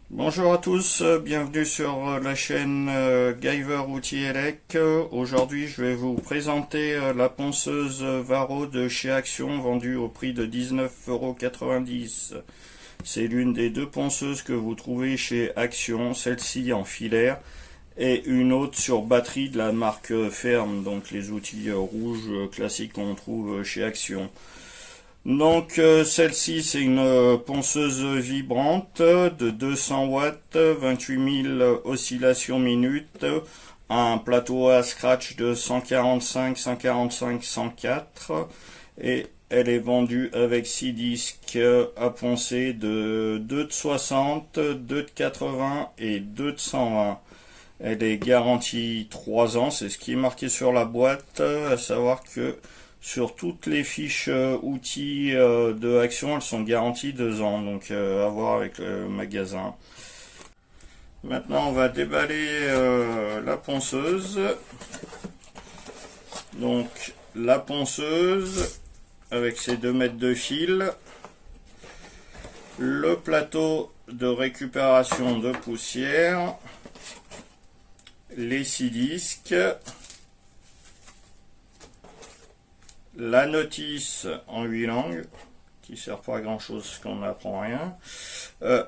Bonjour à tous, bienvenue sur la chaîne Guyver Outils Elec. Aujourd'hui, je vais vous présenter la ponceuse Varro de chez Action, vendue au prix de 19,90 €. C'est l'une des deux ponceuses que vous trouvez chez Action, celle-ci en filaire et une autre sur batterie de la marque Ferme, donc les outils rouges classiques qu'on trouve chez Action. Donc celle-ci c'est une ponceuse vibrante de 200 watts, 28 000 oscillations minutes, un plateau à scratch de 145, 145, 104 et elle est vendue avec 6 disques à poncer de 2 de 60, 2 de 80 et 2 de 120. Elle est garantie 3 ans, c'est ce qui est marqué sur la boîte, à savoir que sur toutes les fiches outils de Action, elles sont garanties 2 ans, donc à voir avec le magasin. Maintenant, on va déballer la ponceuse. Donc, la ponceuse avec ses 2 mètres de fil, le plateau de récupération de poussière, les 6 disques, la notice en 8 langues, qui sert pas à grand chose qu'on n'apprend rien,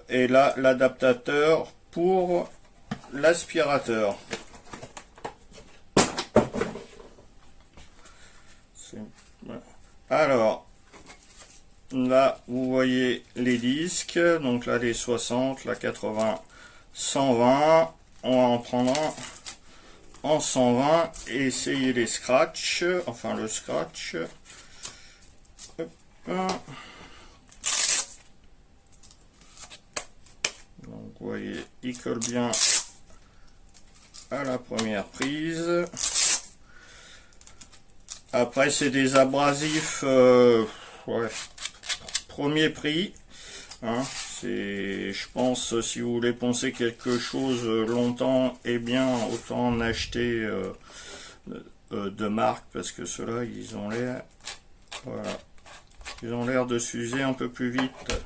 et là l'adaptateur pour l'aspirateur. Alors, là vous voyez les disques, donc là les 60, la 80, 120, on va en prendre un en 120 et essayer les scratch, enfin le scratch. Hop. Donc vous voyez, il colle bien à la première prise. Après c'est des abrasifs ouais, premier prix, hein. Je pense, si vous voulez poncer quelque chose longtemps et bien, autant en acheter de marque, parce que ceux-là, ils ont l'air, voilà, ils ont l'air de s'user un peu plus vite.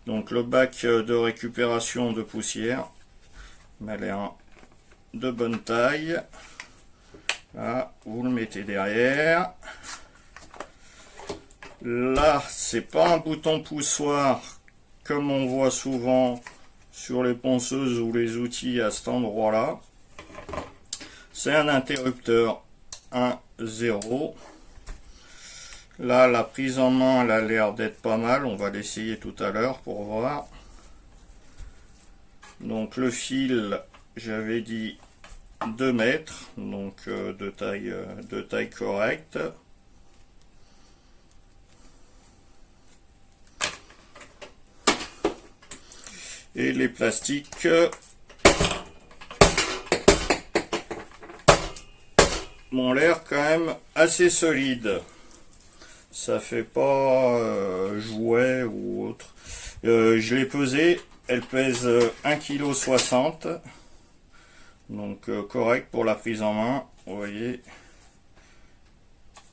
Donc le bac de récupération de poussière, il a l'air de bonne taille. Là, vous le mettez derrière. Là, c'est pas un bouton poussoir comme on voit souvent sur les ponceuses ou les outils à cet endroit-là. C'est un interrupteur 1-0. Là, la prise en main, elle a l'air d'être pas mal. On va l'essayer tout à l'heure pour voir. Donc le fil, j'avais dit 2 mètres, donc de taille correcte. Et les plastiques m'ont l'air quand même assez solides. Ça fait pas jouet ou autre. Je l'ai pesé, elle pèse 1,60 kg. Donc correct pour la prise en main. Vous voyez,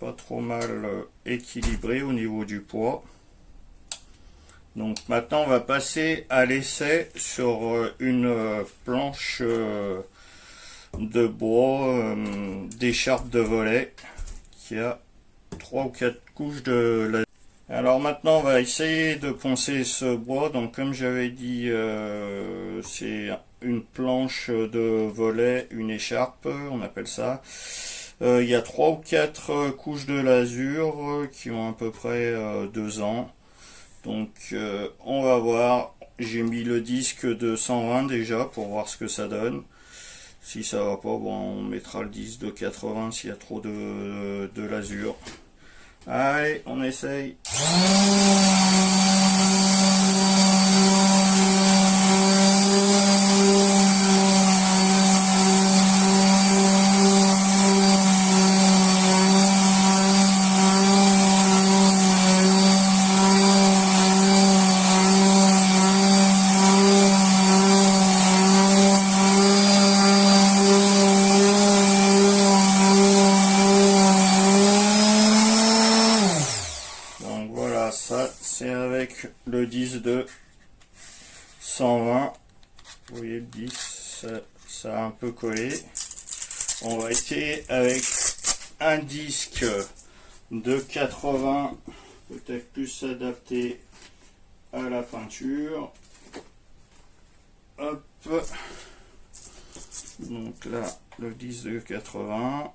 pas trop mal équilibré au niveau du poids. Donc maintenant on va passer à l'essai sur une planche de bois d'écharpe de volet qui a 3 ou 4 couches de laser. Alors maintenant on va essayer de poncer ce bois. Donc comme j'avais dit, c'est une planche de volet, une écharpe on appelle ça. Il y a 3 ou 4 couches de lasure qui ont à peu près 2 ans. Donc on va voir, j'ai mis le disque de 120 déjà pour voir ce que ça donne. Si ça va pas, bon, on mettra le disque de 80 s'il y a trop de lasure. Allez, on essaye. Ça c'est avec le disque de 120 Vous voyez le 10, ça a un peu collé. On va essayer avec un disque de 80, peut-être plus adapté à la peinture. Hop. Donc là, le 10 de 80.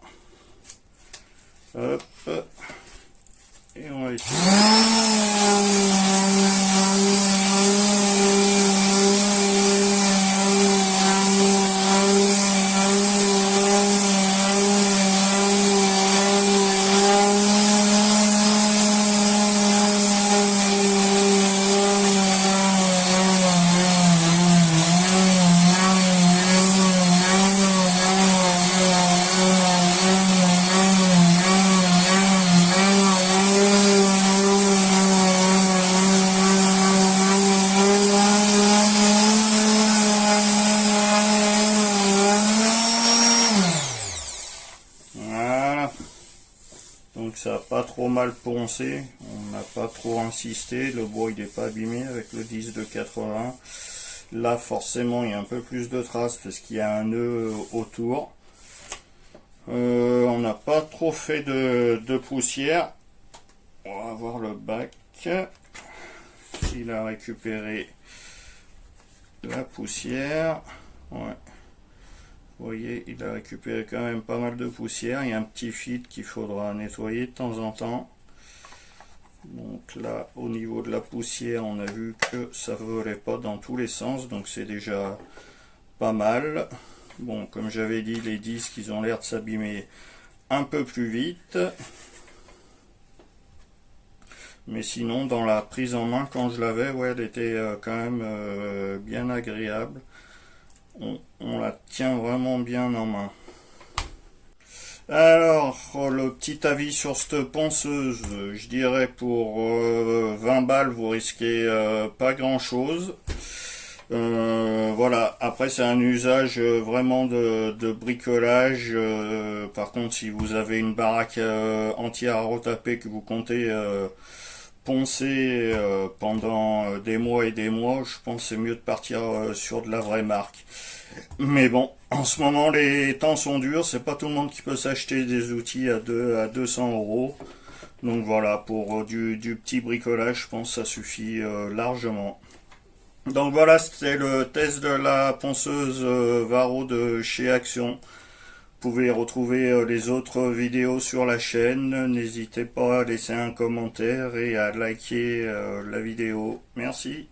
Hop. Et on va essayer. Voilà, donc ça n'a pas trop mal poncé, on n'a pas trop insisté, le bois il n'est pas abîmé avec le 10 de 80. Là forcément il y a un peu plus de traces parce qu'il y a un nœud autour. On n'a pas trop fait de poussière. On va voir le bac, il a récupéré la poussière. Ouais. Vous voyez, il a récupéré quand même pas mal de poussière. Il y a un petit filtre qu'il faudra nettoyer de temps en temps. Donc là, au niveau de la poussière, on a vu que ça ne volait pas dans tous les sens. Donc c'est déjà pas mal. Bon, comme j'avais dit, les disques, ils ont l'air de s'abîmer un peu plus vite. Mais sinon, dans la prise en main, quand je l'avais, ouais, elle était quand même bien agréable. On la tient vraiment bien en main. Alors, le petit avis sur cette ponceuse, je dirais pour 20 balles, vous risquez pas grand chose. Voilà, après c'est un usage vraiment de bricolage. Par contre, si vous avez une baraque entière à retaper, que vous comptez poncer pendant des mois et des mois, je pense que c'est mieux de partir sur de la vraie marque. Mais bon, en ce moment les temps sont durs, c'est pas tout le monde qui peut s'acheter des outils à 200 euros. Donc voilà, pour du petit bricolage, je pense que ça suffit largement. Donc voilà, c'était le test de la ponceuse Varro de chez Action. Vous pouvez retrouver les autres vidéos sur la chaîne. N'hésitez pas à laisser un commentaire et à liker la vidéo. Merci.